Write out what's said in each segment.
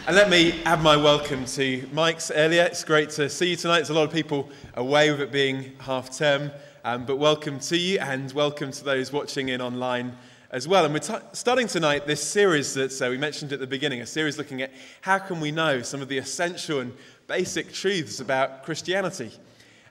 And let me add my welcome to Mike's earlier. It's great to see you tonight. There's a lot of people away with it being half term, but welcome to you and welcome to those watching in online as well. And we're starting tonight this series that we mentioned at the beginning, a series looking at how can we know some of the essential and basic truths about Christianity.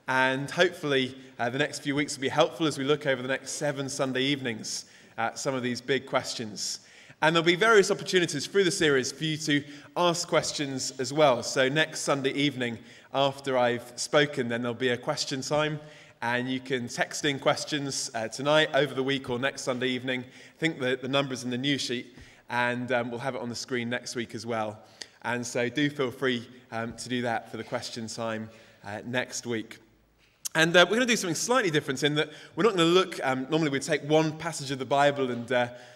And hopefully the next few weeks will be helpful as we look over the next 7 Sunday evenings at some of these big questions. And there'll be various opportunities through the series for you to ask questions as well. So next Sunday evening, after I've spoken, then there'll be a question time, and you can text in questions tonight, over the week, or next Sunday evening. I think the number's in the news sheet, and we'll have it on the screen next week as well. And so do feel free to do that for the question time next week. And we're going to do something slightly different in that we're not going to look, normally we'd take one passage of the Bible and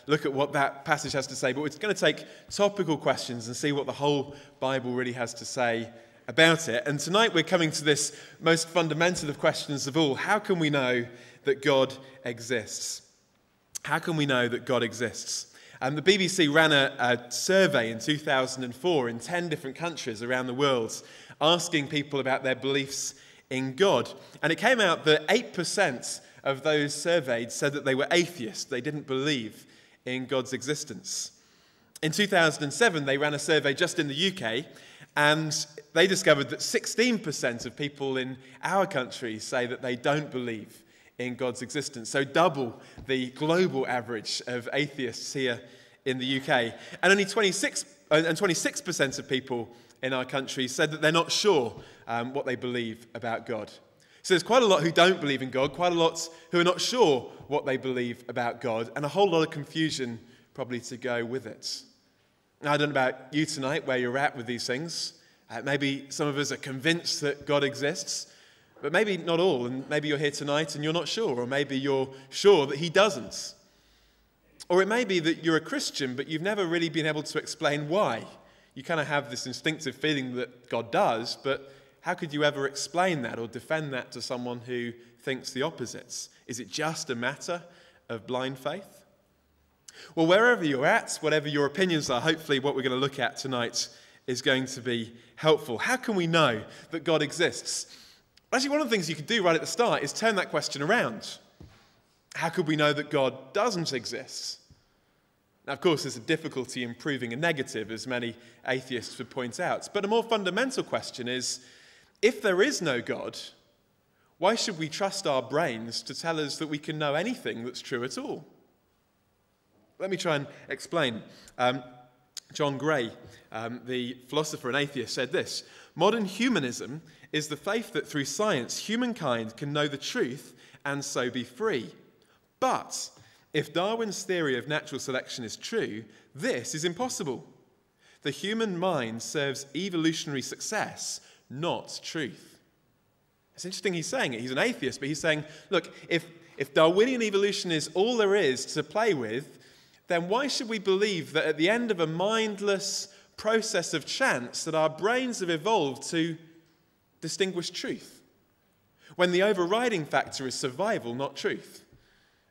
look at what that passage has to say, but we're going to take topical questions and see what the whole Bible really has to say about it. And tonight we're coming to this most fundamental of questions of all. How can we know that God exists? How can we know that God exists? The BBC ran a survey in 2004 in 10 different countries around the world, asking people about their beliefs in God. And it came out that 8% of those surveyed said that they were atheists. They didn't believe in God's existence. In 2007, they ran a survey just in the UK, and they discovered that 16% of people in our country say that they don't believe in God's existence. So double the global average of atheists here in the UK. And only 26% of people in our country said that they're not sure what they believe about God. So there's quite a lot who don't believe in God, quite a lot who are not sure what they believe about God, and a whole lot of confusion probably to go with it. Now, I don't know about you tonight, where you're at with these things. Maybe some of us are convinced that God exists, but maybe not all, and maybe you're here tonight and you're not sure, or maybe you're sure that he doesn't. Or it may be that you're a Christian, but you've never really been able to explain why. You kind of have this instinctive feeling that God does, but how could you ever explain that or defend that to someone who thinks the opposite? Is it just a matter of blind faith? Well, wherever you're at, whatever your opinions are, hopefully what we're going to look at tonight is going to be helpful. How can we know that God exists? Actually, one of the things you could do right at the start is turn that question around. How could we know that God doesn't exist? Now, of course, there's a difficulty in proving a negative, as many atheists would point out. But a more fundamental question is, if there is no God, why should we trust our brains to tell us that we can know anything that's true at all? Let me try and explain. John Gray, the philosopher and atheist, said this: "Modern humanism is the faith that through science humankind can know the truth and so be free. But if Darwin's theory of natural selection is true, this is impossible. The human mind serves evolutionary success, not truth." It's interesting he's saying it. He's an atheist, but he's saying, look, if Darwinian evolution is all there is to play with, then why should we believe that at the end of a mindless process of chance that our brains have evolved to distinguish truth, when the overriding factor is survival, not truth?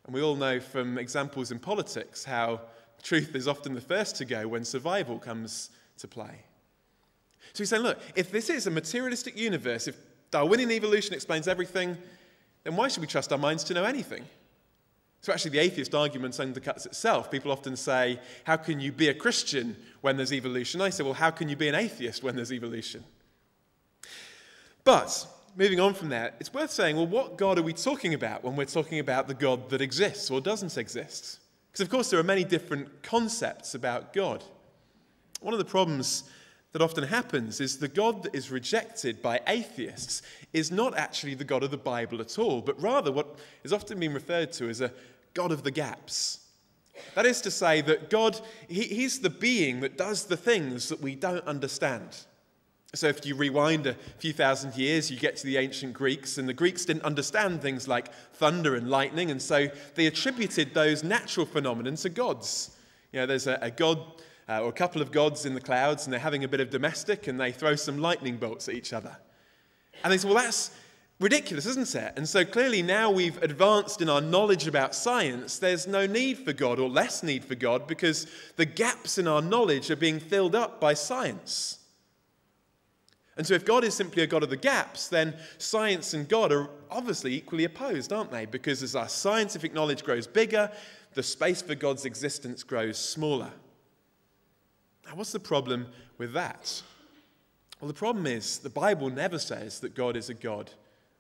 And we all know from examples in politics how truth is often the first to go when survival comes to play. So he's saying, look, if this is a materialistic universe, if Darwinian evolution explains everything, then why should we trust our minds to know anything? So actually the atheist argument undercuts itself. People often say, how can you be a Christian when there's evolution? I say, well, how can you be an atheist when there's evolution? But moving on from there, it's worth saying, well, what God are we talking about when we're talking about the God that exists or doesn't exist? Because, of course, there are many different concepts about God. One of the problems that often happens is the God that is rejected by atheists is not actually the God of the Bible at all, but rather what is often being referred to as a God of the gaps. That is to say that God, he's the being that does the things that we don't understand. So if you rewind a few thousand years, you get to the ancient Greeks, and the Greeks didn't understand things like thunder and lightning, and so they attributed those natural phenomena to gods. You know, there's a god or a couple of gods in the clouds, and they're having a bit of domestic, and they throw some lightning bolts at each other. And they say, well, Ridiculous, isn't it? And so clearly now we've advanced in our knowledge about science, there's no need for God or less need for God because the gaps in our knowledge are being filled up by science. And so if God is simply a God of the gaps, then science and God are obviously equally opposed, aren't they? Because as our scientific knowledge grows bigger, the space for God's existence grows smaller. Now, what's the problem with that? Well, the problem is the Bible never says that God is a God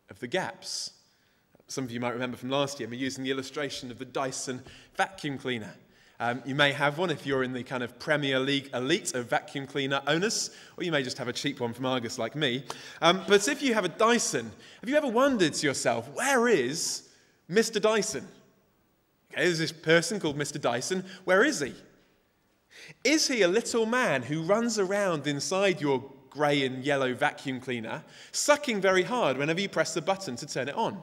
of the gaps. Some of you might remember from last year, we're using the illustration of the Dyson vacuum cleaner. You may have one if you're in the kind of Premier League elite of vacuum cleaner owners, or you may just have a cheap one from Argos like me. But if you have a Dyson, have you ever wondered to yourself, where is Mr. Dyson? Okay, there's this person called Mr. Dyson. Where is he? Is he a little man who runs around inside your grey and yellow vacuum cleaner, sucking very hard whenever you press the button to turn it on?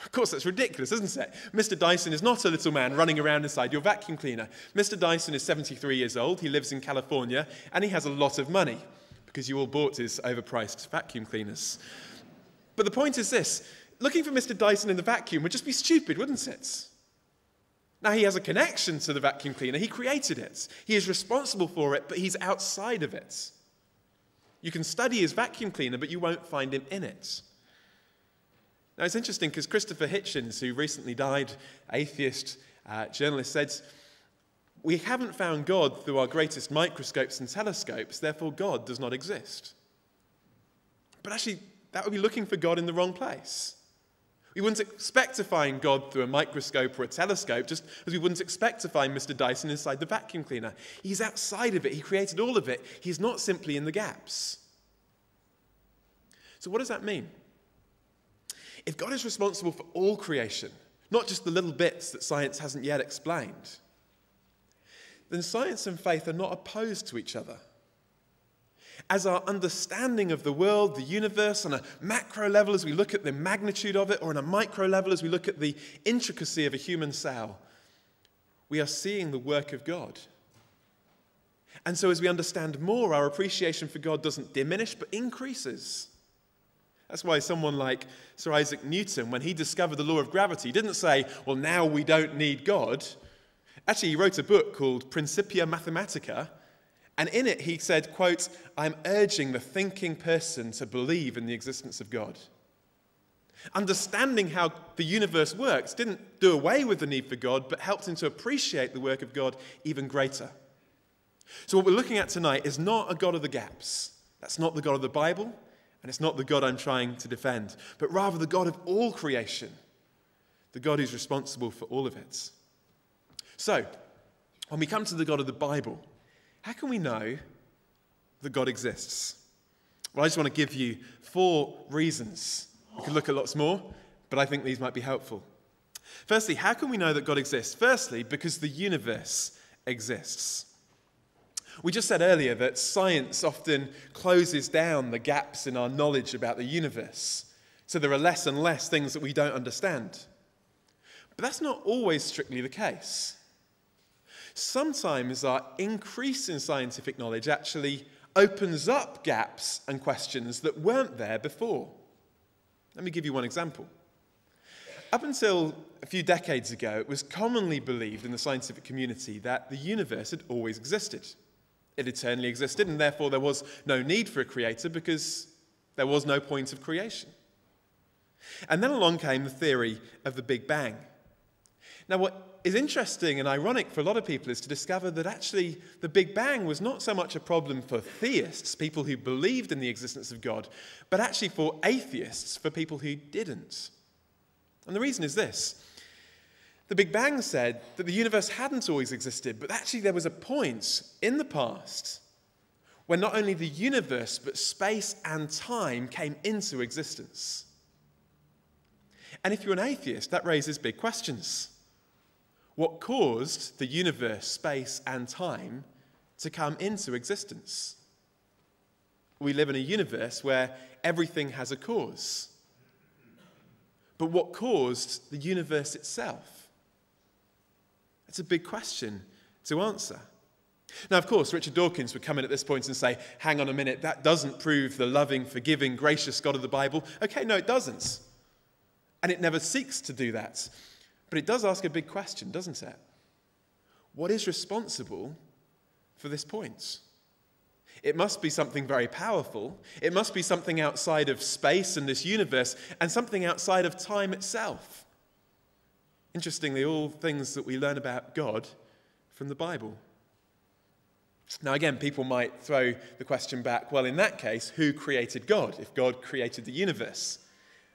Of course, that's ridiculous, isn't it? Mr. Dyson is not a little man running around inside your vacuum cleaner. Mr. Dyson is 73 years old, he lives in California, and he has a lot of money, because you all bought his overpriced vacuum cleaners. But the point is this, looking for Mr. Dyson in the vacuum would just be stupid, wouldn't it? Now, he has a connection to the vacuum cleaner, he created it. He is responsible for it, but he's outside of it. You can study his vacuum cleaner, but you won't find him in it. Now, it's interesting because Christopher Hitchens, who recently died, atheist journalist, said, "We haven't found God through our greatest microscopes and telescopes, therefore God does not exist." But actually, that would be looking for God in the wrong place. We wouldn't expect to find God through a microscope or a telescope, just as we wouldn't expect to find Mr. Dyson inside the vacuum cleaner. He's outside of it. He created all of it. He's not simply in the gaps. So what does that mean? If God is responsible for all creation, not just the little bits that science hasn't yet explained, then science and faith are not opposed to each other. As our understanding of the world, the universe, on a macro level as we look at the magnitude of it, or on a micro level as we look at the intricacy of a human cell, we are seeing the work of God. And so as we understand more, our appreciation for God doesn't diminish, but increases. That's why someone like Sir Isaac Newton, when he discovered the law of gravity, didn't say, well, now we don't need God. Actually, he wrote a book called Principia Mathematica, and in it he said, quote, "I'm urging the thinking person to believe in the existence of God." Understanding how the universe works didn't do away with the need for God, but helped him to appreciate the work of God even greater. So what we're looking at tonight is not a God of the gaps. That's not the God of the Bible. And it's not the God I'm trying to defend, but rather the God of all creation, the God who's responsible for all of it. So, when we come to the God of the Bible, how can we know that God exists? Well, I just want to give you 4 reasons. We could look at lots more, but I think these might be helpful. Firstly, how can we know that God exists? Firstly, because the universe exists. We just said earlier that science often closes down the gaps in our knowledge about the universe, so there are less and less things that we don't understand. But that's not always strictly the case. Sometimes our increase in scientific knowledge actually opens up gaps and questions that weren't there before. Let me give you one example. Up until a few decades ago, it was commonly believed in the scientific community that the universe had always existed. It eternally existed, and therefore there was no need for a creator because there was no point of creation. And then along came the theory of the Big Bang. Now, what is interesting and ironic for a lot of people is to discover that actually the Big Bang was not so much a problem for theists, people who believed in the existence of God, but actually for atheists, for people who didn't. And the reason is this. The Big Bang said that the universe hadn't always existed, but actually there was a point in the past when not only the universe, but space and time came into existence. And if you're an atheist, that raises big questions. What caused the universe, space, and time to come into existence? We live in a universe where everything has a cause. But what caused the universe itself? It's a big question to answer. Now, of course, Richard Dawkins would come in at this point and say, hang on a minute, that doesn't prove the loving, forgiving, gracious God of the Bible. Okay, no, it doesn't. And it never seeks to do that. But it does ask a big question, doesn't it? What is responsible for this point? It must be something very powerful. It must be something outside of space and this universe, and something outside of time itself. Interestingly, all things that we learn about God from the Bible. Now again, people might throw the question back, well, in that case, who created God, if God created the universe?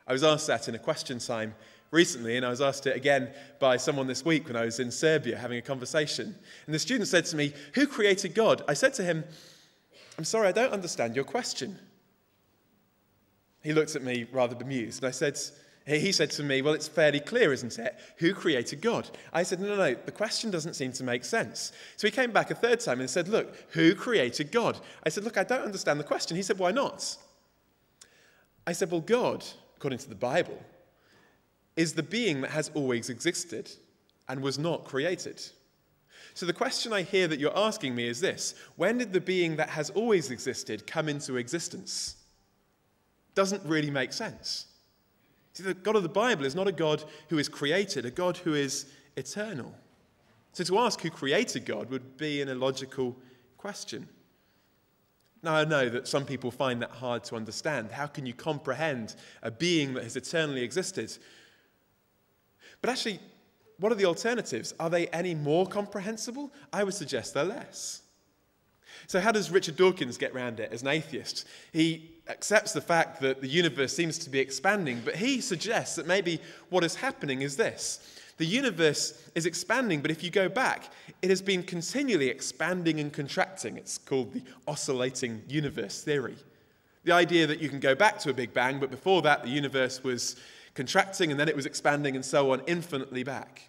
I was asked that in a question time recently, and I was asked it again by someone this week when I was in Serbia having a conversation. And the student said to me, who created God? I said to him, I'm sorry, I don't understand your question. He looked at me rather bemused, and he said to me, well, it's fairly clear, isn't it? Who created God? I said, no, the question doesn't seem to make sense. So he came back a third time and said, look, who created God? I said, look, I don't understand the question. He said, why not? I said, well, God, according to the Bible, is the being that has always existed and was not created. So the question I hear that you're asking me is this: when did the being that has always existed come into existence? Doesn't really make sense. See, the God of the Bible is not a God who is created, a God who is eternal. So to ask who created God would be an illogical question. Now, I know that some people find that hard to understand. How can you comprehend a being that has eternally existed? But actually, what are the alternatives? Are they any more comprehensible? I would suggest they're less. So how does Richard Dawkins get around it as an atheist? He accepts the fact that the universe seems to be expanding, but he suggests that maybe what is happening is this. The universe is expanding, but if you go back, it has been continually expanding and contracting. It's called the oscillating universe theory. The idea that you can go back to a Big Bang, but before that the universe was contracting and then it was expanding and so on, infinitely back.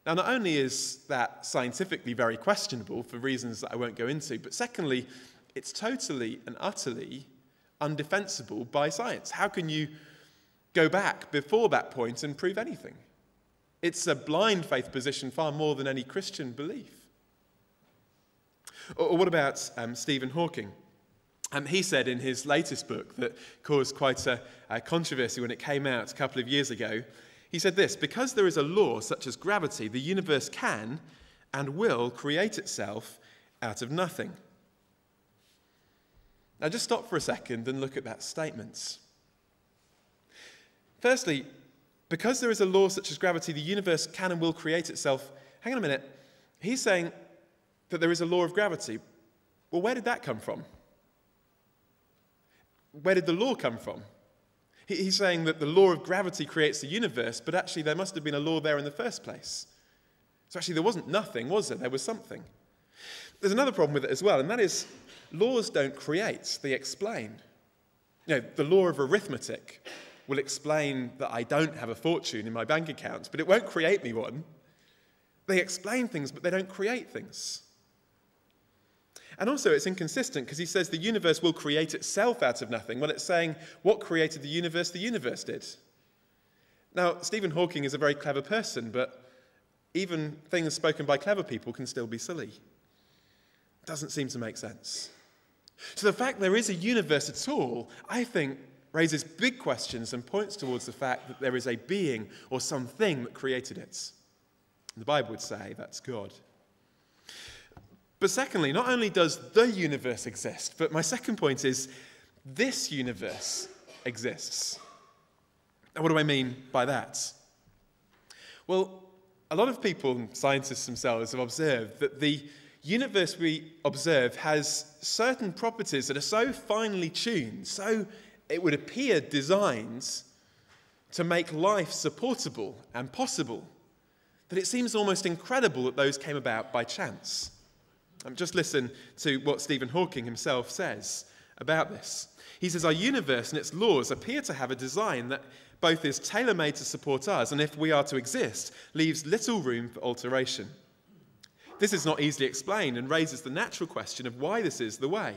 Now, not only is that scientifically very questionable for reasons that I won't go into, but secondly, it's totally and utterly undefensible by science. How can you go back before that point and prove anything? It's a blind faith position far more than any Christian belief. Or what about Stephen Hawking? He said in his latest book that caused quite a controversy when it came out a couple of years ago, he said this: because there is a law such as gravity, the universe can and will create itself out of nothing. Now just stop for a second and look at that statement. Firstly, because there is a law such as gravity, the universe can and will create itself. Hang on a minute. He's saying that there is a law of gravity. Well, where did that come from? Where did the law come from? He's saying that the law of gravity creates the universe, but actually there must have been a law there in the first place. So actually there wasn't nothing, was there? There was something. There's another problem with it as well, and that is laws don't create, they explain. You know, the law of arithmetic will explain that I don't have a fortune in my bank account, but it won't create me one. They explain things, but they don't create things. And also it's inconsistent because he says the universe will create itself out of nothing. Well, it's saying what created the universe did. Now, Stephen Hawking is a very clever person, but even things spoken by clever people can still be silly. Doesn't seem to make sense. So the fact there is a universe at all, I think, raises big questions and points towards the fact that there is a being or something that created it. The Bible would say that's God. But secondly, not only does the universe exist, but my second point is this universe exists. And what do I mean by that? Well, a lot of people, scientists themselves, have observed that the universe we observe has certain properties that are so finely tuned, so it would appear designed to make life supportable and possible, that it seems almost incredible that those came about by chance. Just listen to what Stephen Hawking himself says about this. He says, our universe and its laws appear to have a design that both is tailor-made to support us and, if we are to exist, leaves little room for alteration. This is not easily explained and raises the natural question of why this is the way.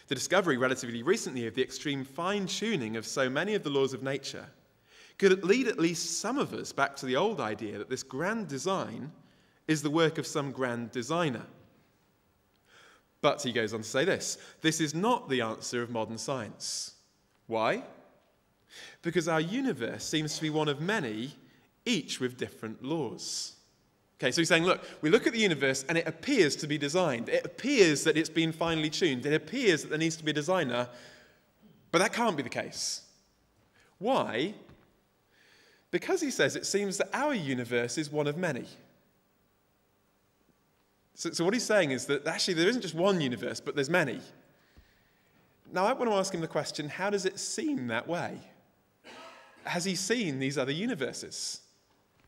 The discovery relatively recently of the extreme fine-tuning of so many of the laws of nature could lead at least some of us back to the old idea that this grand design is the work of some grand designer. But he goes on to say this is not the answer of modern science. Why? Because our universe seems to be one of many, each with different laws. Okay, so he's saying, look, we look at the universe and it appears to be designed. It appears that it's been finely tuned. It appears that there needs to be a designer, but that can't be the case. Why? Because he says it seems that our universe is one of many. So what he's saying is that actually there isn't just one universe, but there's many. Now I want to ask him the question, how does it seem that way? Has he seen these other universes?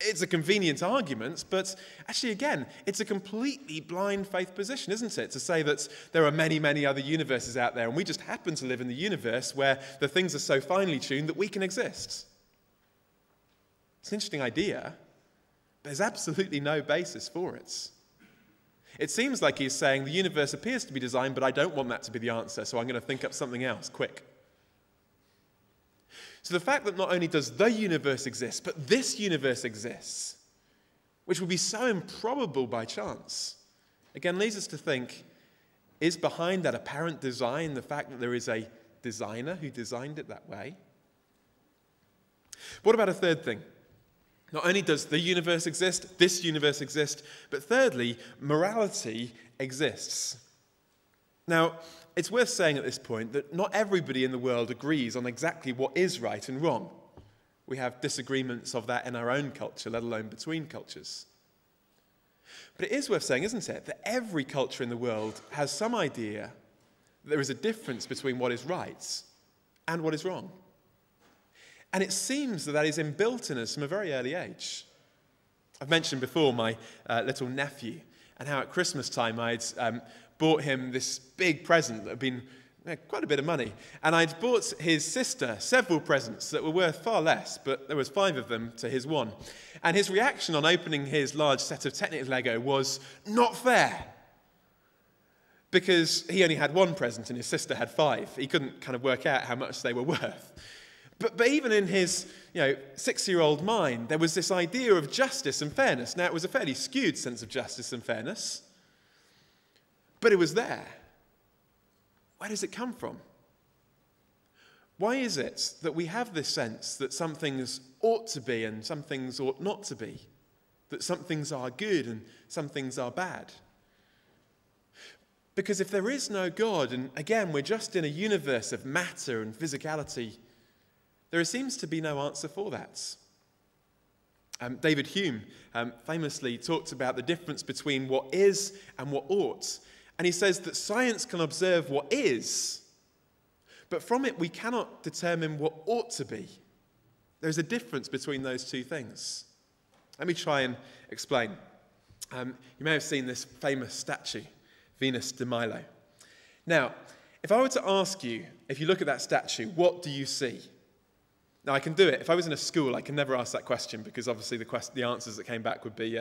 It's a convenient argument, but actually, again, it's a completely blind faith position, isn't it? To say that there are many, many other universes out there, and we just happen to live in the universe where the things are so finely tuned that we can exist. It's an interesting idea, but there's absolutely no basis for it. It seems like he's saying the universe appears to be designed, but I don't want that to be the answer, so I'm going to think up something else, quick. So the fact that not only does the universe exist, but this universe exists, which would be so improbable by chance, again leads us to think, is behind that apparent design the fact that there is a designer who designed it that way? What about a third thing? Not only does the universe exist, this universe exist, but thirdly, morality exists. Now, it's worth saying at this point that not everybody in the world agrees on exactly what is right and wrong. We have disagreements of that in our own culture, let alone between cultures. But it is worth saying, isn't it, that every culture in the world has some idea that there is a difference between what is right and what is wrong. And it seems that is inbuilt in us from a very early age. I've mentioned before my little nephew and how at Christmas time I'd bought him this big present that had been quite a bit of money. And I'd bought his sister several presents that were worth far less, but there was 5 of them to his one. And his reaction on opening his large set of Technic Lego was not fair. Because he only had 1 present and his sister had 5. He couldn't kind of work out how much they were worth. But even in his 6-year-old mind, there was this idea of justice and fairness. Now, it was a fairly skewed sense of justice and fairness, but it was there. Where does it come from? Why is it that we have this sense that some things ought to be and some things ought not to be? That some things are good and some things are bad? Because if there is no God, and again, we're just in a universe of matter and physicality, there seems to be no answer for that. David Hume famously talked about the difference between what is and what ought. And he says that science can observe what is, but from it we cannot determine what ought to be. There's a difference between those two things. Let me try and explain. You may have seen this famous statue, Venus de Milo. Now, if I were to ask you, if you look at that statue, what do you see? Now, I can do it. If I was in a school, I can never ask that question because obviously the answers that came back would be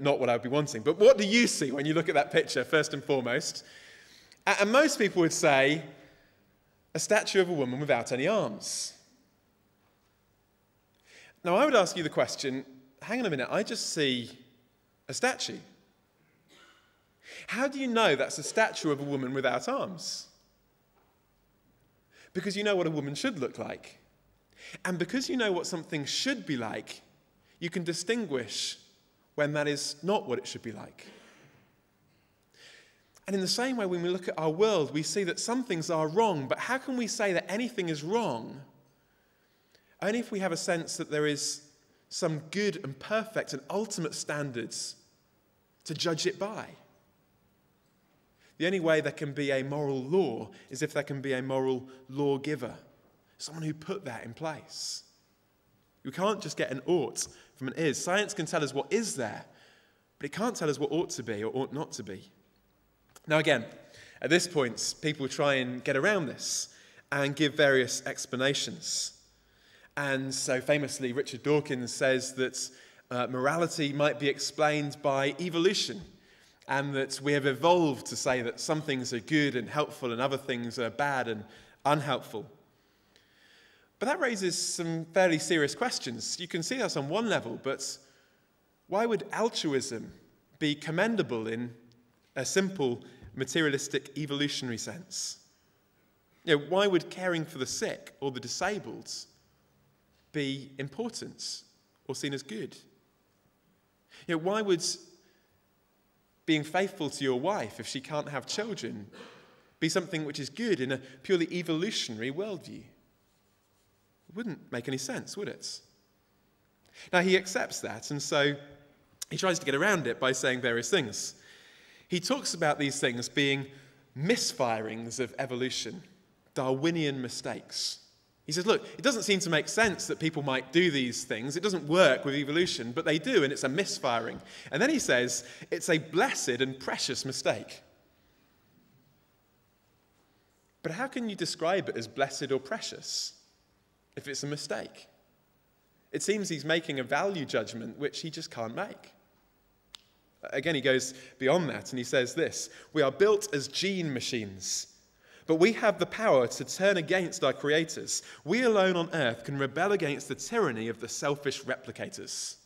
not what I would be wanting. But what do you see when you look at that picture, first and foremost? And most people would say a statue of a woman without any arms. Now, I would ask you the question, hang on a minute, I just see a statue. How do you know that's a statue of a woman without arms? Because you know what a woman should look like. And because you know what something should be like, you can distinguish when that is not what it should be like. And in the same way, when we look at our world, we see that some things are wrong, but how can we say that anything is wrong? Only if we have a sense that there is some good and perfect and ultimate standards to judge it by. The only way there can be a moral law is if there can be a moral lawgiver. Someone who put that in place. We can't just get an ought from an is. Science can tell us what is there, but it can't tell us what ought to be or ought not to be. Now again, at this point, people try and get around this and give various explanations. And so famously, Richard Dawkins says that morality might be explained by evolution, and that we have evolved to say that some things are good and helpful and other things are bad and unhelpful. But that raises some fairly serious questions. You can see us on one level, but why would altruism be commendable in a simple materialistic evolutionary sense? Why would caring for the sick or the disabled be important or seen as good? Why would being faithful to your wife if she can't have children be something which is good in a purely evolutionary worldview? It wouldn't make any sense, would it? Now, he accepts that, and so he tries to get around it by saying various things. He talks about these things being misfirings of evolution, Darwinian mistakes. He says, look, it doesn't seem to make sense that people might do these things. It doesn't work with evolution, but they do, and it's a misfiring. And then he says, it's a blessed and precious mistake. But how can you describe it as blessed or precious if it's a mistake? It seems he's making a value judgment which he just can't make. Again, he goes beyond that, and he says this: we are built as gene machines, but we have the power to turn against our creators. We alone on earth can rebel against the tyranny of the selfish replicators.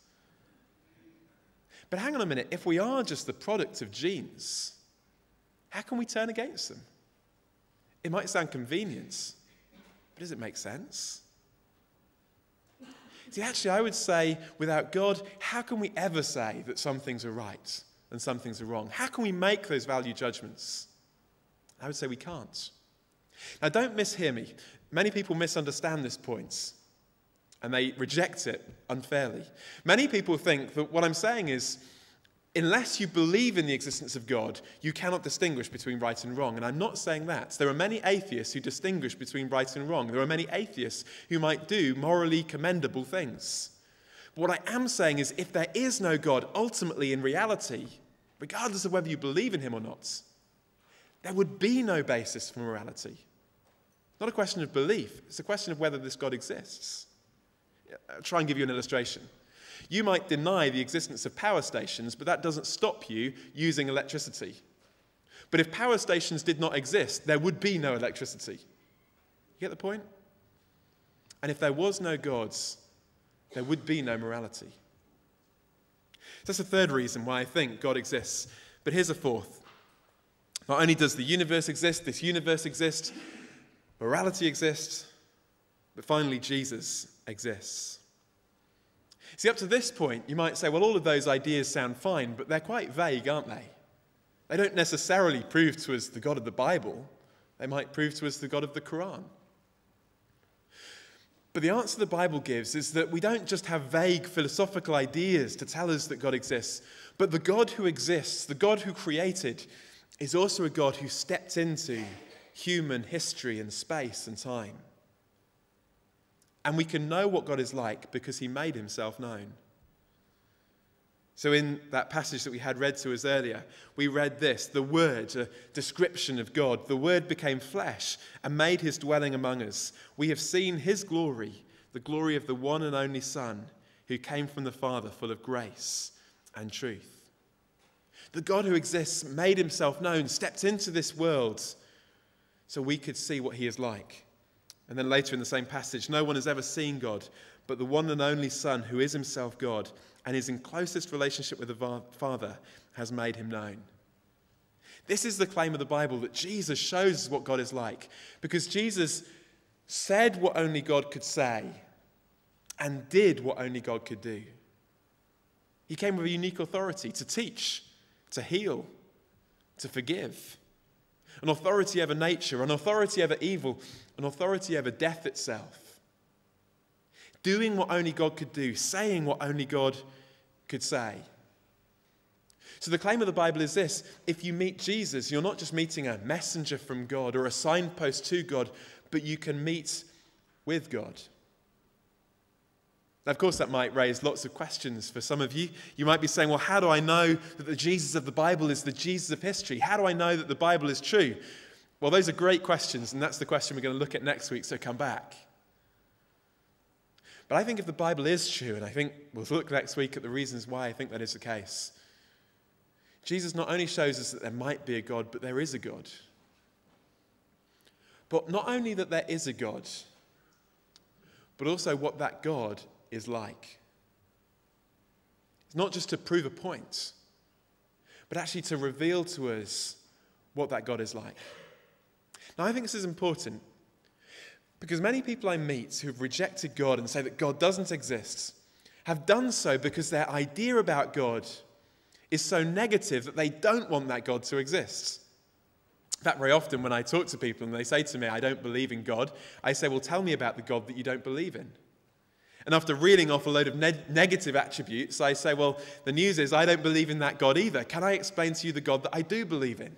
But hang on a minute, if we are just the product of genes, how can we turn against them? It might sound convenient, but does it make sense? See, actually, I would say, without God, how can we ever say that some things are right and some things are wrong? How can we make those value judgments? I would say we can't. Now, don't mishear me. Many people misunderstand this point, and they reject it unfairly. Many people think that what I'm saying is, unless you believe in the existence of God, you cannot distinguish between right and wrong. And I'm not saying that. There are many atheists who distinguish between right and wrong. There are many atheists who might do morally commendable things. But what I am saying is, if there is no God, ultimately in reality, regardless of whether you believe in him or not, there would be no basis for morality. Not a question of belief. It's a question of whether this God exists. I'll try and give you an illustration. You might deny the existence of power stations, but that doesn't stop you using electricity. But if power stations did not exist, there would be no electricity. You get the point? And if there was no gods, there would be no morality. So that's the third reason why I think God exists. But here's a fourth. Not only does the universe exist, this universe exists, morality exists, but finally Jesus exists. See, up to this point, you might say, well, all of those ideas sound fine, but they're quite vague, aren't they? They don't necessarily prove to us the God of the Bible. They might prove to us the God of the Quran. But the answer the Bible gives is that we don't just have vague philosophical ideas to tell us that God exists, but the God who exists, the God who created, is also a God who stepped into human history and space and time. And we can know what God is like because he made himself known. So in that passage that we had read to us earlier, we read this: the Word, a description of God. The Word became flesh and made his dwelling among us. We have seen his glory, the glory of the one and only Son, who came from the Father, full of grace and truth. The God who exists made himself known, stepped into this world so we could see what he is like. And then later in the same passage, no one has ever seen God, but the one and only Son, who is himself God and is in closest relationship with the Father, has made him known. This is the claim of the Bible, that Jesus shows us what God is like, because Jesus said what only God could say and did what only God could do. He came with a unique authority to teach, to heal, to forgive. An authority over nature, an authority over evil, an authority over death itself. Doing what only God could do, saying what only God could say. So the claim of the Bible is this: if you meet Jesus, you're not just meeting a messenger from God or a signpost to God, but you can meet with God. Now, of course, that might raise lots of questions for some of you. You might be saying, well, how do I know that the Jesus of the Bible is the Jesus of history? How do I know that the Bible is true? Well, those are great questions, and that's the question we're going to look at next week, so come back. But I think if the Bible is true, and I think we'll look next week at the reasons why I think that is the case, Jesus not only shows us that there might be a God, but there is a God. But not only that there is a God, but also what that God is like. It's not just to prove a point. but actually to reveal to us what that God is like. Now, I think this is important because many people I meet who've rejected God and say that God doesn't exist have done so because their idea about God is so negative that they don't want that God to exist. In fact, very often when I talk to people and they say to me, I don't believe in God, I say, well, tell me about the God that you don't believe in. And after reeling off a load of negative attributes, I say, well, the news is I don't believe in that God either. Can I explain to you the God that I do believe in?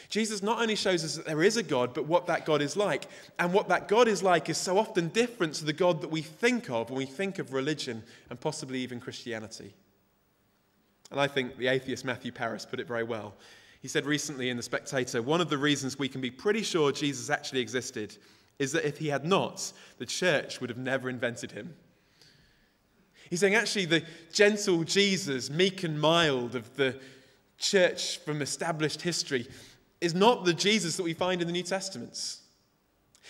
Jesus not only shows us that there is a God, but what that God is like. And what that God is like is so often different to the God that we think of when we think of religion and possibly even Christianity. And I think the atheist Matthew Paris put it very well. He said recently in The Spectator, one of the reasons we can be pretty sure Jesus actually existed is that if he had not, the church would have never invented him. He's saying actually the gentle Jesus, meek and mild of the church from established history, is not the Jesus that we find in the New Testaments.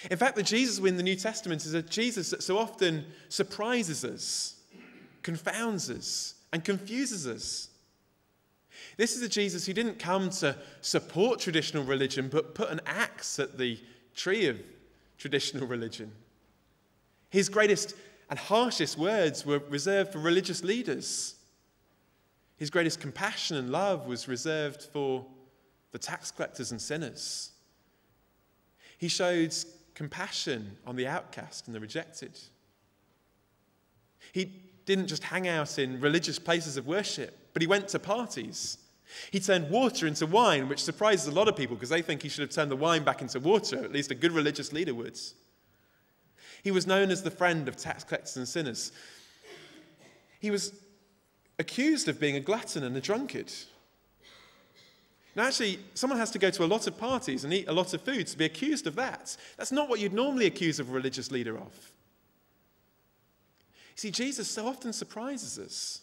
In fact, the Jesus in the New Testament is a Jesus that so often surprises us, confounds us, and confuses us. This is a Jesus who didn't come to support traditional religion, but put an axe at the tree of traditional religion. His greatest and harshest words were reserved for religious leaders. His greatest compassion and love was reserved for the tax collectors and sinners. He showed compassion on the outcast and the rejected. He didn't just hang out in religious places of worship, but he went to parties. He turned water into wine, which surprises a lot of people because they think he should have turned the wine back into water, at least a good religious leader would. He was known as the friend of tax collectors and sinners. He was accused of being a glutton and a drunkard. Now, actually, someone has to go to a lot of parties and eat a lot of food to be accused of that. That's not what you'd normally accuse a religious leader of. You see, Jesus so often surprises us.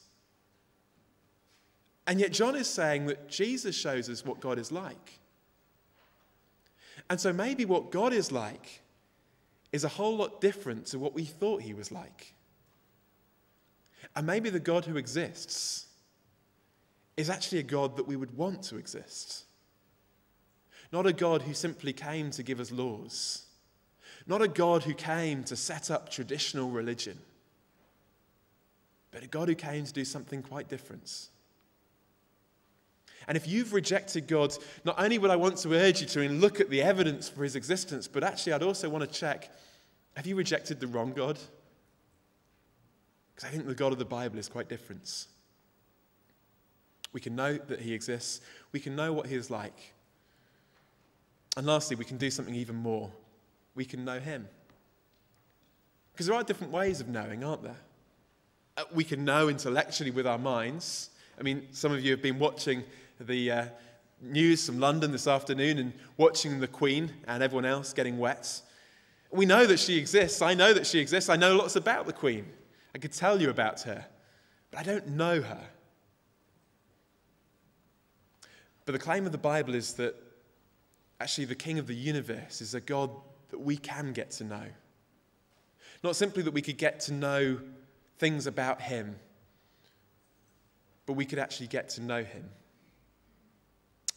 And yet John is saying that Jesus shows us what God is like. And so maybe what God is like is a whole lot different to what we thought he was like. And maybe the God who exists is actually a God that we would want to exist. Not a God who simply came to give us laws. Not a God who came to set up traditional religion. But a God who came to do something quite different. And if you've rejected God, not only would I want to urge you to look at the evidence for his existence, but actually I'd also want to check, have you rejected the wrong God? Because I think the God of the Bible is quite different. We can know that he exists. We can know what he is like. And lastly, we can do something even more. We can know him. Because there are different ways of knowing, aren't there? We can know intellectually with our minds. I mean, some of you have been watching the news from London this afternoon and watching the Queen and everyone else getting wet. We know that she exists. I know that she exists. I know lots about the Queen. I could tell you about her, but I don't know her. But the claim of the Bible is that actually the King of the universe is a God that we can get to know. Not simply that we could get to know things about him, but we could actually get to know him.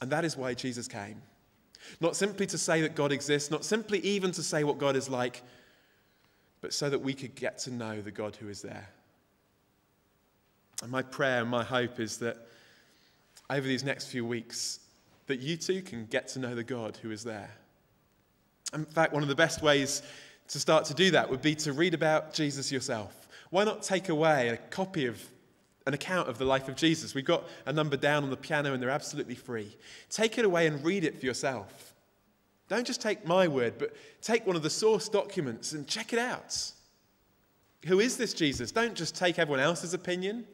And that is why Jesus came. Not simply to say that God exists, not simply even to say what God is like, but so that we could get to know the God who is there. And my prayer and my hope is that over these next few weeks, that you too can get to know the God who is there. In fact, one of the best ways to start to do that would be to read about Jesus yourself. Why not take away a copy of an account of the life of Jesus? We've got a number down on the piano and they're absolutely free. Take it away and read it for yourself. Don't just take my word, but take one of the source documents and check it out. Who is this Jesus? Don't just take everyone else's opinion.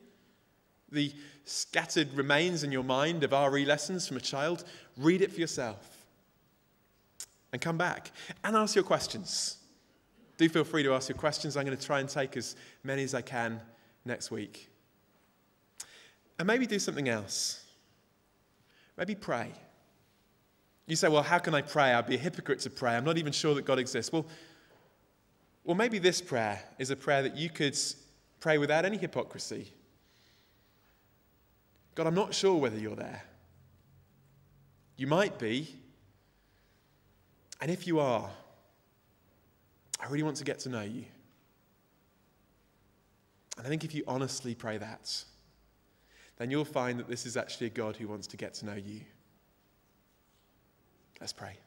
The scattered remains in your mind of RE lessons from a child. Read it for yourself. And come back and ask your questions. Do feel free to ask your questions. I'm going to try and take as many as I can next week. And maybe do something else. Maybe pray. You say, well, how can I pray? I'd be a hypocrite to pray. I'm not even sure that God exists. Well, maybe this prayer is a prayer that you could pray without any hypocrisy. God, I'm not sure whether you're there. You might be. And if you are, I really want to get to know you. And I think if you honestly pray that, then you'll find that this is actually a God who wants to get to know you. Let's pray.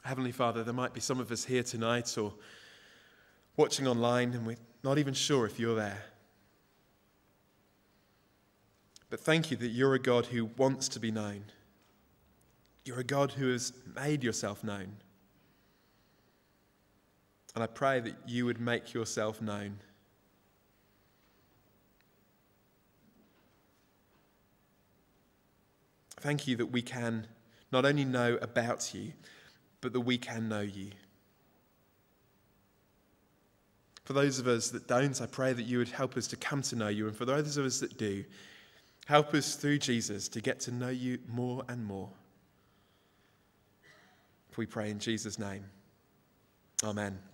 Heavenly Father, there might be some of us here tonight or watching online, and we're not even sure if you're there. But thank you that you're a God who wants to be known. You're a God who has made yourself known. And I pray that you would make yourself known. Thank you that we can not only know about you, but that we can know you. For those of us that don't, I pray that you would help us to come to know you. And for those of us that do, help us through Jesus to get to know you more and more. We pray in Jesus' name. Amen.